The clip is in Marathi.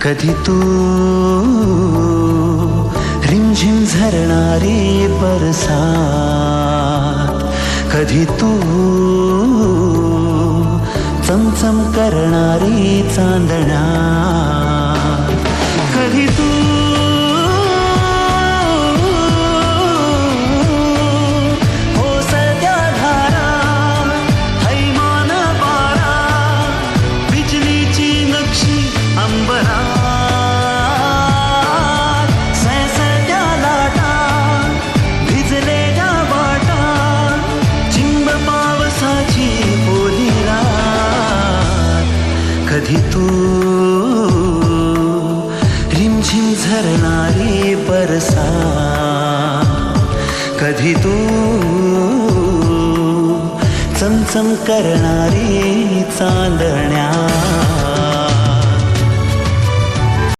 कधी तू रिमझिम झरणारी बरसात, कधी तू चमचम करणारी चांदण्या, कधी तू ओसत्या धारा, हैमान बारा, बिजलीची नक्षी अंबरात, सळसळत्या लाटा, भिजलेल्या वाटा, चिंब पावसाची ओली रात, कधी तू रिमझिम झरणारी बरसात, कधी तू चमचम करणारी चांदण्या.